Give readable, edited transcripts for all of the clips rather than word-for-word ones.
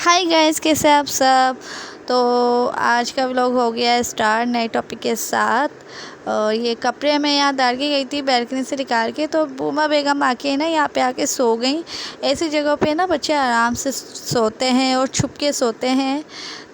Hi guys, कैसे आप सब। तो आज का व्लॉग हो गया है स्टार्ट नए टॉपिक के साथ। ये कपड़े मैं यहाँ डाल के गई थी बैल्कनी से निकाल के, तो बूमा बेगम आके ना यहाँ पे आके सो गई। ऐसी जगहों पे ना बच्चे आराम से सोते हैं और छुप के सोते हैं।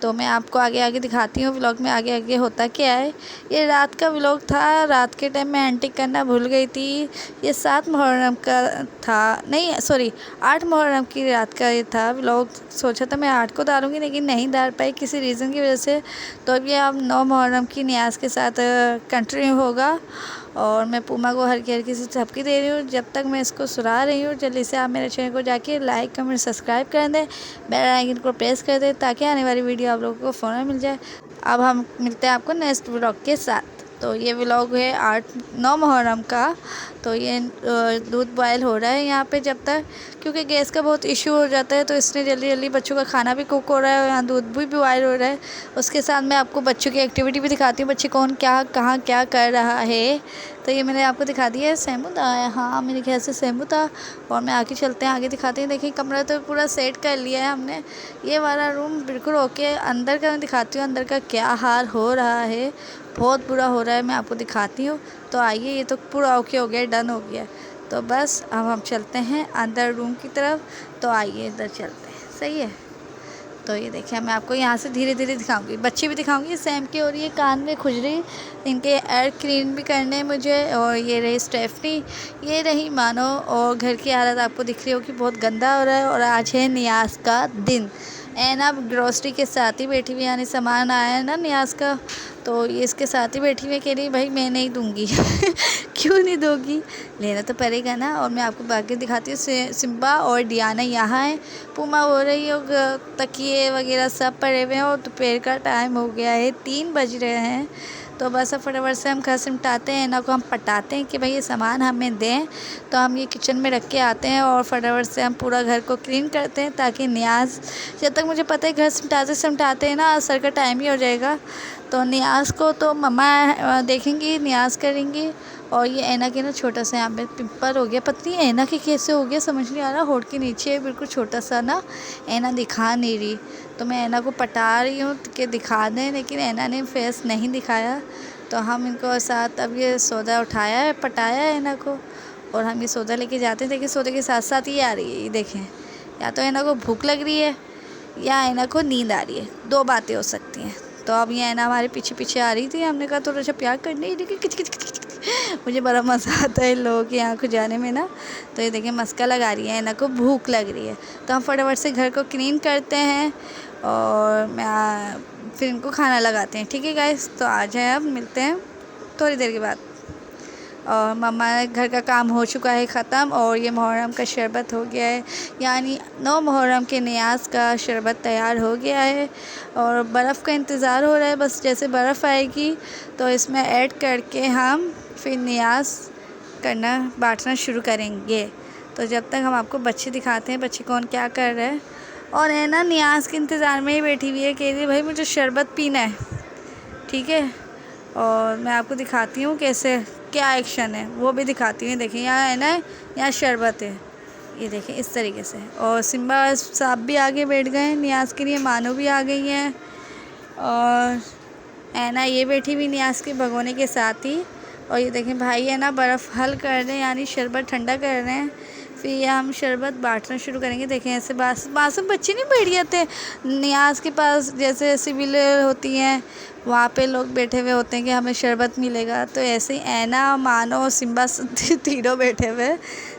तो मैं आपको आगे आगे दिखाती हूँ व्लॉग में आगे आगे होता क्या है। ये रात का व्लॉग था, रात के टाइम मैं एंटिक करना भूल गई थी। ये 7 मुहर्रम का था, नहीं सॉरी 8 मुहर्रम की रात का ये था व्लॉग। सोचा था मैं 8 को डालूँगी लेकिन नहीं डाल पाई किसी रीज़न की वजह से। तो अब ये अब 9 मुहर्रम की न्याज़ के साथ कंटिन्यू होगा। और मैं पूमा को हल्की हल्की से झपकी दे रही हूँ जब तक मैं इसको सुला रही हूँ। जल्दी से आप मेरे चैनल को जाके लाइक कमेंट सब्सक्राइब कर दें, बेल आइकन को प्रेस कर दें ताकि आने वाली वीडियो आप लोगों को फ़ौरन मिल जाए। अब हम मिलते हैं आपको नेक्स्ट व्लॉग के साथ। तो ये व्लॉग है 8-9 मुहर्रम का। तो ये दूध बॉयल हो रहा है यहाँ पे जब तक, क्योंकि गैस का बहुत इशू हो जाता है तो इसलिए जल्दी जल्दी बच्चों का खाना भी कुक हो रहा है और यहाँ दूध भी बॉयल हो रहा है। उसके साथ मैं आपको बच्चों की एक्टिविटी भी दिखाती हूँ, बच्चे कौन क्या कहाँ क्या कर रहा है। तो ये मैंने आपको दिखा दिया है। सेमू था, हाँ मेरे ख्याल से सेमू था। और मैं आगे चलते हैं, आगे दिखाते हैं। देखिए कमरा तो पूरा सेट कर लिया है हमने। ये वाला रूम बिल्कुल ओके। अंदर का मैं दिखाती हूँ अंदर का क्या हाल हो रहा है, बहुत बुरा हो रहा है, मैं आपको दिखाती हूँ। तो आइए, ये तो पूरा ओके हो गया, डन हो गया। तो बस अब हम चलते हैं अंदर रूम की तरफ। तो आइए इधर चलते हैं, सही है। तो ये देखिए मैं आपको यहाँ से धीरे धीरे दिखाऊंगी, बच्चे भी दिखाऊंगी। सैम की और ये कान में खुजली, इनके एयर क्लीन भी करने हैं मुझे। और ये रही स्टेफनी, ये रही मानो। और घर की हालत आपको दिख रही हो कि बहुत गंदा हो रहा है। और आज है नियाज़ का दिन। एना ग्रोसरी के साथ ही बैठी हुई, यानी सामान आया है ना नियाज़ का, तो ये इसके साथ ही बैठी हुई कह रही भाई मैं नहीं दूँगी क्यों नहीं दोगी, लेना तो पड़ेगा ना। और मैं आपको बाकी दिखाती हूँ। सिम्बा और डियाना यहाँ है। पूमा हो रही हो, तकिए वगैरह सब पड़े हुए हैं। और दोपहर का टाइम हो गया है, 3 बज रहे हैं। तो बस अब फटाफट से हम घर सिमटाते हैं, ना को हम पटाते हैं कि भाई ये सामान हमें दें। तो हम ये किचन में रख के आते हैं और फटाफट से हम पूरा घर को क्लीन करते हैं ताकि नियाज़, जब तक मुझे पता है घर सिमटाते सिमटाते हैं ना असर का टाइम ही हो जाएगा। तो नियाज़ को तो मम्मा देखेंगी, नियाज़ करेंगी। और ये ऐना के ना छोटा सा यहाँ पे पिंपल हो गया, पता नहीं ऐना के कैसे हो गया समझ नहीं आ रहा। होठ के नीचे बिल्कुल छोटा सा ना, ऐना दिखा नहीं रही। तो मैं ऐना को पटा रही हूँ कि दिखा दें, लेकिन ऐना ने फेस नहीं दिखाया। तो हम इनको साथ अब ये सौदा उठाया है, पटाया है ऐना को। और हम ये सौदा लेके जाते हैं। देखिए सौदे के साथ साथ ये आ रही है, ये देखें। या तो ऐना को भूख लग रही है या ऐना को नींद आ रही है, 2 बातें हो सकती हैं। तो अब ये ऐना हमारे पीछे पीछे आ रही थी, हमने कहा थोड़ा सा प्यार करने ही, देखिए किच किच किच किच। मुझे बड़ा मज़ा आता है इन लोगों की आँख जाने में ना। तो ये देखिए मस्का लगा रही है, ऐना को भूख लग रही है। तो हम फटाफट से घर को क्लीन करते हैं और मैं फिर इनको खाना लगाते हैं। ठीक है गाइस, तो आ जाए, अब मिलते हैं थोड़ी देर के बाद। और मम्मा घर का काम हो चुका है ख़त्म। और ये मुहर्रम का शरबत हो गया है, यानी 9 मुहर्रम के नियाज़ का शरबत तैयार हो गया है। और बर्फ़ का इंतज़ार हो रहा है, बस जैसे बर्फ़ आएगी तो इसमें ऐड करके हम फिर नियाज़ करना बाँटना शुरू करेंगे। तो जब तक हम आपको बच्चे दिखाते हैं, बच्चे कौन क्या कर रहे हैं। और है ना नियाज़ के इंतज़ार में ही बैठी हुई है, कह रही है भाई मुझे शरबत पीना है। ठीक है, और मैं आपको दिखाती हूँ कैसे क्या एक्शन है वो भी दिखाती हूँ। देखिए यहाँ है ना, यहाँ शरबत है, ये देखें इस तरीके से। और सिम्बा साहब भी आगे बैठ गए हैं नियाज़ के लिए, मानो भी आ गई हैं। और ऐना ये बैठी हुई नियाज़ के भगोने के साथ ही। और ये देखें भाई है ना बर्फ़ हल कर रहे हैं, यानी शरबत ठंडा कर रहे हैं। फिर ये हम शरबत बांटना शुरू करेंगे। देखें ऐसे मासूम बच्चे नहीं बैठ जाते नियाज़ के पास, जैसे सिविल होती हैं वहाँ पे लोग बैठे हुए होते हैं कि हमें शरबत मिलेगा। तो ऐसे ही ऐना, मानो, सिम्बा तीनों बैठे हुए।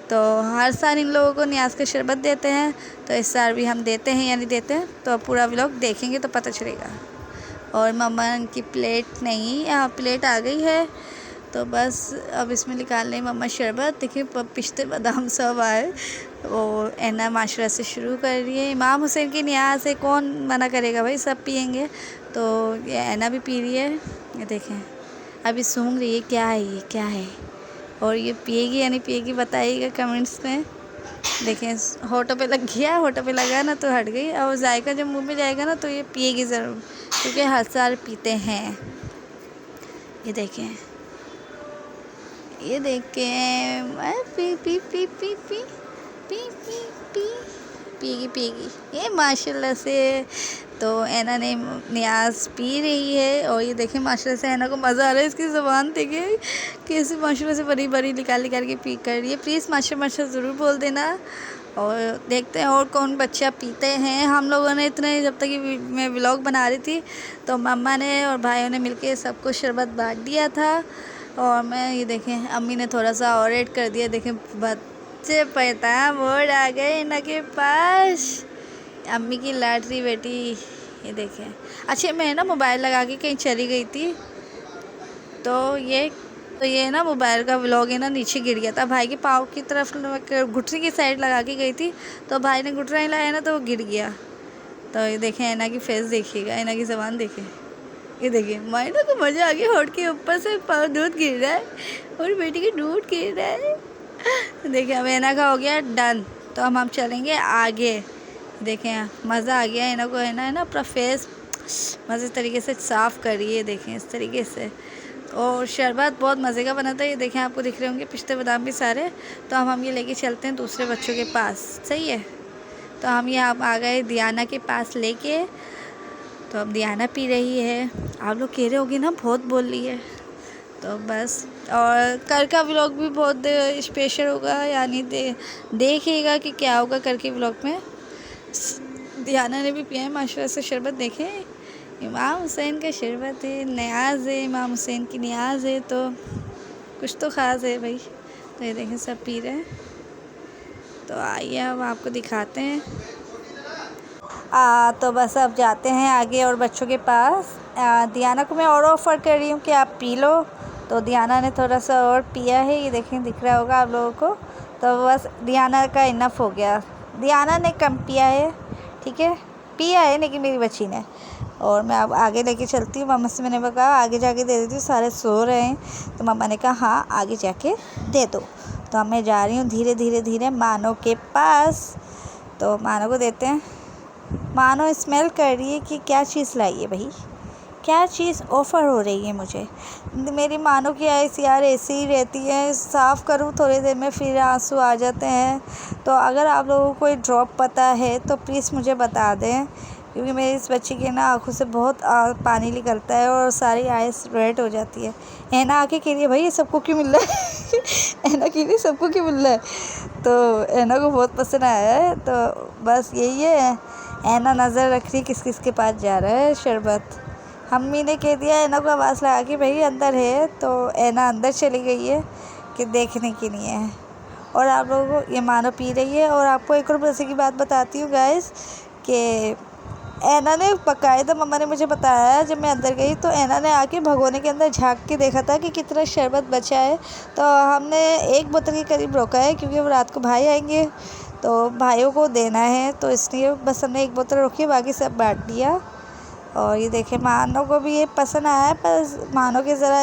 तो हर साल इन लोगों को नियाज़ का शरबत देते हैं, तो इस साल भी हम देते हैं या नहीं देते हैं तो पूरा व्लॉग देखेंगे तो पता चलेगा। और मम्मा की प्लेट नहीं, यहाँ प्लेट आ गई है। तो बस अब इसमें निकाल लें मम्मा शरबत। देखिए पिस्ते बादाम सब आए। वो ऐना माशरा से शुरू कर रही है। इमाम हुसैन की नियाज़ से कौन मना करेगा भाई, सब पियेंगे। तो ये ऐना भी पी रही है, ये देखें अभी सूंघ रही है क्या है ये क्या है। और ये पिएगी या नहीं पिएगी बताइएगा कमेंट्स में। देखें होठों पे लग गया, होठों पे लगा ना तो हट गई। और जायका जब मुंह में जाएगा ना तो ये पिएगी ज़रूर, क्योंकि हर साल पीते हैं। ये देखें, ये देखें, पी पी पी पी पी पी पी पी पिएगी ये माशाल्लाह से। तो ऐना ने नियाज़ पी रही है और ये देखें माशाल्लाह से ऐना को मज़ा आ रहा है। इसकी ज़ुबान देखिए कैसे माशाल्लाह से बड़ी बड़ी निकाल के पी कर रही है। प्लीज़ माशा ज़रूर बोल देना। और देखते हैं और कौन बच्चा पीते हैं। हम लोगों ने इतने जब तक कि मैं व्लॉग बना रही थी तो मम्मा ने और भाइयों ने मिलके सबको शरबत बांट दिया था। और मैं ये देखें अम्मी ने थोड़ा सा और ऐड कर दिया। देखें बच्चे पैता मोड़ आ गए इनके पास। अम्मी की लाडली बेटी ये देखें। अच्छा मैं ना मोबाइल लगा के कहीं चली गई थी तो ये ना मोबाइल का व्लॉग है ना नीचे गिर गया था। भाई के पाँव की तरफ घुटने की साइड लगा के गई थी तो भाई ने घुटना ही लाया ना तो वो गिर गया। तो ये देखें ऐना की फेस देखिएगा, ऐना की ज़बान देखें। ये देखिए मायना को मज़ा आ गया। होठ के ऊपर से पाँव दूध गिर रहा है और बेटी के दूध गिर रहा है। देखिए अब ऐना का हो गया डन। तो हम चलेंगे आगे। देखें मज़ा आ गया। ऐना को है ना अपना फेस मज़े तरीके से साफ़ करिए। देखें इस तरीके से। और शरबत बहुत मज़े का बना था। ये देखें आपको दिख रहे होंगे पिस्ते बादाम भी सारे। तो हम ये लेके चलते हैं दूसरे बच्चों के पास। सही है। तो हम यहाँ आ गए दियाना के पास लेके। तो अब दियाना पी रही है। आप लोग कह रहे होगे ना बहुत बोल रही है। तो बस और कल का व्लॉग भी बहुत स्पेशल होगा। यानी देखिएगा कि क्या होगा कल के व्लॉग में। दियाना ने भी पिया है माशाल्लाह से शरबत। देखें इमाम हुसैन का शरबत है, नियाज़ है, इमाम हुसैन की नियाज़ है तो कुछ तो ख़ास है भाई। तो ये देखें सब पी रहे हैं। तो आइए अब आपको दिखाते हैं। तो बस अब जाते हैं आगे और बच्चों के पास। दियाना को मैं और ऑफ़र कर रही हूँ कि आप पी लो। तो दियाना ने थोड़ा सा और पिया है। ये देखें दिख रहा होगा आप लोगों को। तो बस दियाना का इनफ हो गया। दियाना ने कम पिया है, ठीक है, पिया है लेकिन मेरी बच्ची ने। और मैं अब आगे लेके चलती हूँ। मम्मा से मैंने कहा आगे जाके दे देती हूँ, सारे सो रहे हैं। तो मम्मा ने कहा हाँ आगे जाके दे दो। तो अब मैं जा रही हूँ धीरे मानो के पास। तो मानो को देते हैं। मानो स्मेल कर रही है कि क्या चीज़ लाई है भाई, क्या चीज़ ऑफ़र हो रही है मुझे। मेरी मानो की आइस यार ऐसी ही रहती है, साफ़ करूँ थोड़ी देर में फिर आंसू आ जाते हैं। तो अगर आप लोगों को कोई ड्रॉप पता है तो प्लीज़ मुझे बता दें, क्योंकि मेरी इस बच्ची के ना आँखों से बहुत पानी निकलता है और सारी आइस रेड हो जाती है। ऐना आके कह रही है भाई ये सबको क्यों मिल रहा है। ऐना कह रही है सबको क्यों मिल रहा है। तो ऐना को बहुत पसंद आया है। तो बस यही है। ऐना नज़र रख रही किस किस के पास जा रहा है शरबत। अम्मी ने कह दिया ऐना को आवाज़ लगा कि भाई अंदर है। तो ऐना अंदर चली गई है कि देखने के लिए है। और आप लोगों को ये मानो पी रही है। और आपको एक और मज़े की बात बताती हूँ गाइस कि ऐना ने बाकायदा मम्मा ने मुझे बताया जब मैं अंदर गई तो ऐना ने आके भगोने के अंदर झांक के देखा था कि कितना शरबत बचा है। तो हमने एक बोतल के करीब रोका है क्योंकि अब रात को भाई आएंगे तो भाइयों को देना है। तो इसलिए बस हमने एक बोतल रखी, बाकी सब बांट दिया। और ये देखें मानो को भी ये पसंद आया है, पर मानो के ज़रा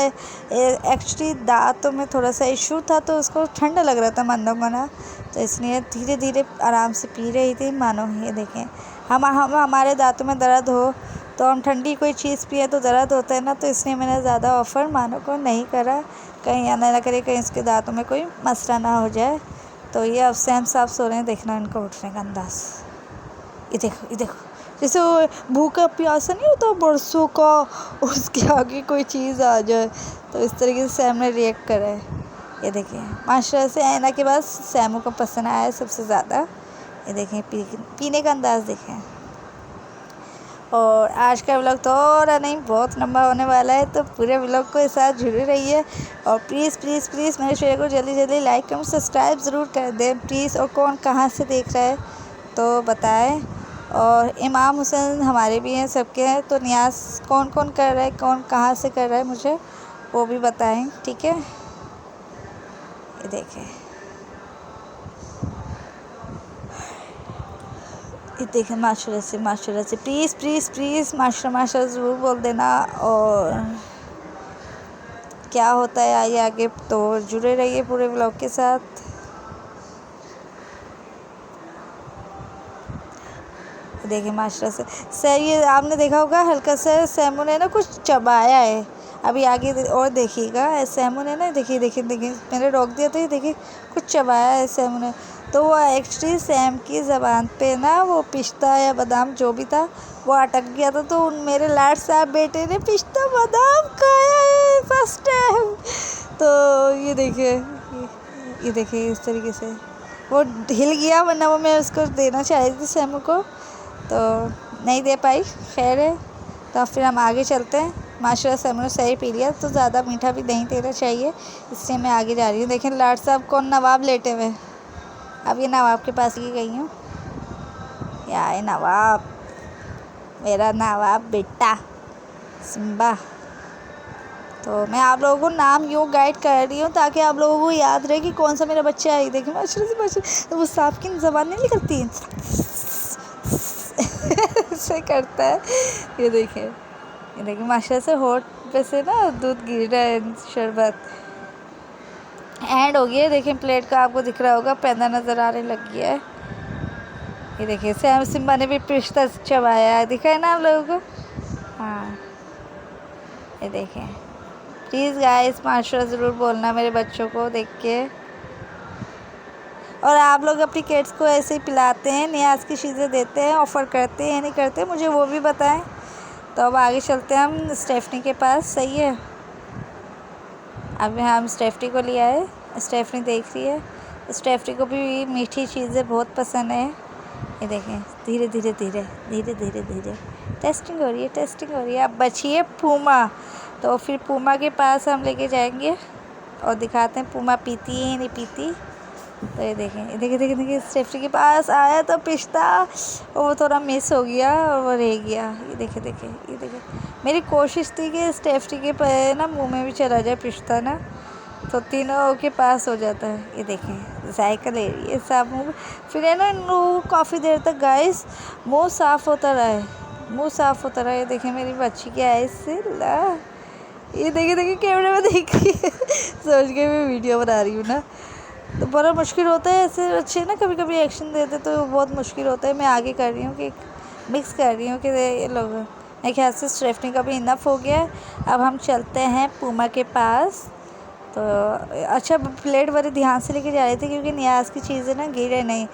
एक्चुअली दांतों में थोड़ा सा इशू था तो उसको ठंडा लग रहा था मानो को ना। तो इसलिए धीरे आराम से पी रही थी मानो। ये देखें हम हमारे दांतों में दर्द हो तो हम ठंडी कोई चीज़ पिए तो दर्द होता है ना। तो इसलिए मैंने ज़्यादा ऑफ़र मानो को नहीं करा, कहीं आना ना करे, कहीं इसके दांतों में कोई मसला ना हो जाए। तो ये अब सहम साफ सो रहे हैं। देखना इनको उठने का अंदाज़। ये देखो जैसे वो भूखा प्यासा नहीं होता बरसों का, उसके आगे कोई चीज़ आ जाए तो इस तरीके से सैम ने रिएक्ट करा है। ये देखिए माशाल्लाह से ऐना के बाद सैमू को पसंद आया है सबसे ज़्यादा। ये देखें पीने का अंदाज़ देखें। और आज का व्लॉग तो और नहीं बहुत लंबा होने वाला है, तो पूरे व्लॉग को साथ जुड़े रहिए। और प्लीज़ मेरे चैनल को जल्दी लाइक कमेंट सब्सक्राइब ज़रूर कर दें प्लीज़। और कौन कहाँ से देख रहा है तो बताएं। और इमाम हुसैन हमारे भी हैं, सबके हैं। तो नियाज़ कौन कर रहा है, कौन कहाँ से कर रहा है मुझे वो भी बताएं, ठीक है। ये देखें माशाल्लाह से प्लीज़ माशाल्लाह ज़रूर बोल देना। और क्या होता है आगे तो जुड़े रहिए पूरे व्लॉग के साथ। देखिए माशाल्लाह से ये आपने देखा होगा हल्का सा सैमू ने ना कुछ चबाया है। अभी आगे और देखिएगा सैमू ने ना देखिए मैंने रोक दिया तो ये देखिए कुछ चबाया है सैमू ने। तो वो एक्चुअली सैम की ज़बान पे ना वो पिस्ता या बादाम जो भी था वो अटक गया था, तो मेरे लाड साहब बेटे ने पिस्ता बादाम खाया है फर्स्ट टाइम। तो ये देखिए इस तरीके से वो हिल गया, वरना वो मैं उसको देना चाह रही थी सैम को, तो नहीं दे पाई। खैर है, तो फिर हम आगे चलते हैं। माशाल्लाह सैम ने सही पी लिया, तो ज़्यादा मीठा भी नहीं देना चाहिए, इसलिए मैं आगे जा रही हूँ। देखें लाड साहब कौन नवाब लेटे हुए। अब ये नवाब के पास ही गई हूँ। या है नवाब, मेरा नवाब बेटा सिम्बा। तो मैं आप लोगों को नाम यूँ गाइड कर रही हूँ ताकि आप लोगों को याद रहे कि कौन सा मेरा बच्चा है। देखिए माशाल्लाह से तो वो सांप की ज़बान नहीं निकलती ऐसे करता है। ये देखिए माशाल्लाह से होठ पे से ना दूध गिर रहा है, शरबत एंड हो गया। देखें प्लेट का आपको दिख रहा होगा, पैदा नज़र आने लग गया है। ये देखिए सैम सिम्बा ने भी पिस्ता चबाया है, दिखा है ना आप लोगों को। हाँ ये देखें, प्लीज़ गाइस माशाल्लाह ज़रूर बोलना मेरे बच्चों को देख के। और आप लोग अपनी किड्स को ऐसे ही पिलाते हैं, न्याज की चीज़ें देते हैं, ऑफ़र करते हैं नहीं करते, मुझे वो भी बताएं। तो अब आगे चलते हैं हम स्टेफनी के पास। सही है, अब हम स्टेफनी को लिया है, स्टेफनी देख रही है। स्टेफनी को भी मीठी चीज़ें बहुत पसंद है। ये देखें धीरे धीरे धीरे धीरे धीरे धीरे टेस्टिंग हो रही है। अब बची है पूमा, तो फिर पूमा के पास हम लेके जाएंगे और दिखाते हैं पूमा पीती है नहीं पीती। तो ये देखें स्टेफनी के पास आया तो पिस्ता वो थोड़ा मिस हो गया और वो रह गया। ये देखें मेरी कोशिश थी कि स्टेफनी के ना मुंह में भी चला जाए पिस्ता ना, तो तीनों के पास हो जाता है। ये देखें साइकिल ले रही है साफ मुँह, फिर है ना काफ़ी देर तक गाइस मुँह साफ़ होता रहा। ये देखें मेरी बच्ची की आइज़ से ला, ये देखिए कैमरे में देख रही है सोच के मैं वीडियो बना रही हूँ ना, तो बड़ा मुश्किल होता है ऐसे बच्चे ना कभी कभी एक्शन देते तो बहुत मुश्किल होता है। मैं आगे कर रही हूँ कि मिक्स कर रही हूँ कि ये लोग मेरे ख्याल से स्टेफनी का भी इनफ हो गया। अब हम चलते हैं पूमा के पास। तो अच्छा प्लेट बड़े ध्यान से लेके जा रही थी क्योंकि न्याज की चीज़ें ना गिरे नहीं,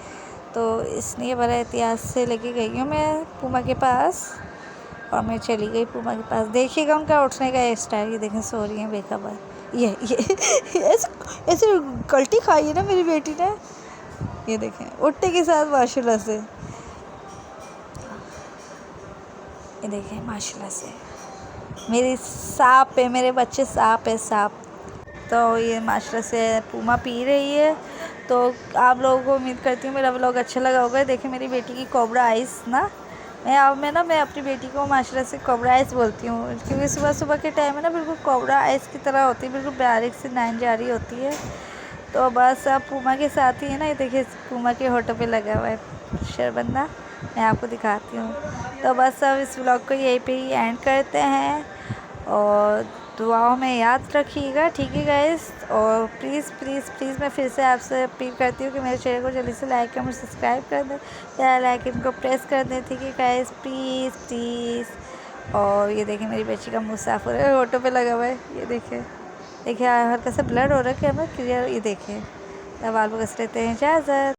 तो इसलिए बड़ा एहतियात से लेके गई हूँ मैं पूमा के पास। और मैं चली गई पूमा के पास। देखिएगा उनका उठने का स्टाइल, ये देखें सो रही हैं बेखबर। ये ऐसे गलती खाई है ना मेरी बेटी ने। ये देखें उठने के साथ माशाल्लाह से, ये देखें माशाल्लाह से मेरी सांप है, मेरे बच्चे सांप है सांप। तो ये माशाल्लाह से पूमा पी रही है। तो आप लोगों को उम्मीद करती हूँ मेरा व्लॉग अच्छा लगा होगा। देखिए मेरी बेटी की कोबरा आइस ना, मैं अपनी बेटी को माशाल्लाह से कोबरा आइस बोलती हूँ क्योंकि सुबह सुबह के टाइम में ना बिल्कुल कोबरा आइस की तरह होती है, बिल्कुल बारीक सी लाइन जारी होती है। तो बस अब पूमा के साथ ही है ना, ये देखिए पूमा के होठों पे लगा हुआ है शरबत ना, मैं आपको दिखाती हूँ। तो बस अब इस व्लॉग को यहीं पे ही एंड करते हैं और दुआओं में याद रखिएगा, ठीक है गाइस। और प्लीज़ प्लीज़ प्लीज़ मैं फिर से आपसे अपील करती हूँ कि मेरे चैनल को जल्दी से लाइक कमेंट सब्सक्राइब कर दें, बेल आइकन को प्रेस कर दें, ठीक है गाइस प्लीज़ प्लीज़। और ये देखिए मेरी बच्ची का मुँह साफ हो रहा है, होठों पे लगा हुआ है। ये देखिए हल्का सा ब्लड हो रहा है, कैमरा क्लियर। ये देखिए, तब आप लोग लेते हैं इजाज़त।